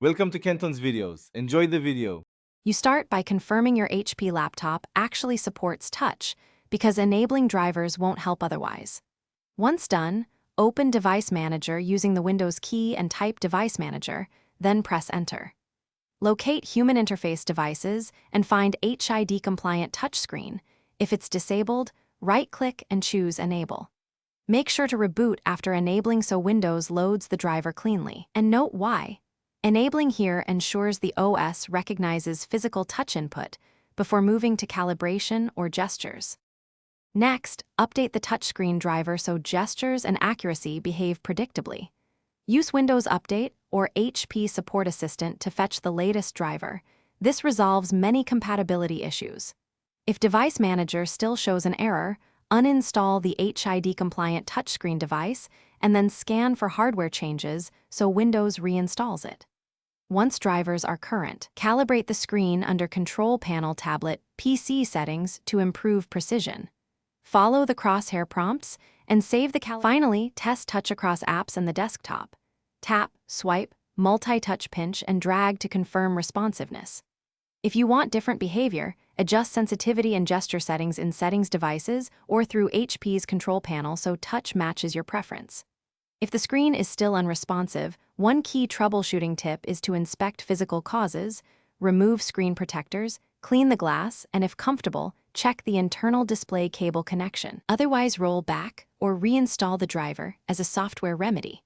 Welcome to Kenton's videos. Enjoy the video. You start by confirming your HP laptop actually supports touch, because enabling drivers won't help otherwise. Once done, open Device Manager using the Windows key and type Device Manager, then press Enter. Locate Human Interface Devices and find HID-compliant touchscreen. If it's disabled, right-click and choose Enable. Make sure to reboot after enabling so Windows loads the driver cleanly. And note why. Enabling here ensures the OS recognizes physical touch input before moving to calibration or gestures. Next, update the touchscreen driver so gestures and accuracy behave predictably. Use Windows Update or HP Support Assistant to fetch the latest driver. This resolves many compatibility issues. If Device Manager still shows an error, uninstall the HID-compliant touchscreen device and then scan for hardware changes so Windows reinstalls it. Once drivers are current, calibrate the screen under Control Panel Tablet PC settings to improve precision. Follow the crosshair prompts and save the Finally, test touch across apps and the desktop. Tap, swipe, multi-touch pinch, and drag to confirm responsiveness. If you want different behavior, adjust sensitivity and gesture settings in Settings devices or through HP's control panel so touch matches your preference. If the screen is still unresponsive, one key troubleshooting tip is to inspect physical causes, remove screen protectors, clean the glass, and if comfortable, check the internal display cable connection. Otherwise, roll back or reinstall the driver as a software remedy.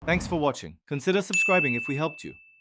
Thanks for watching. Consider subscribing if we helped you.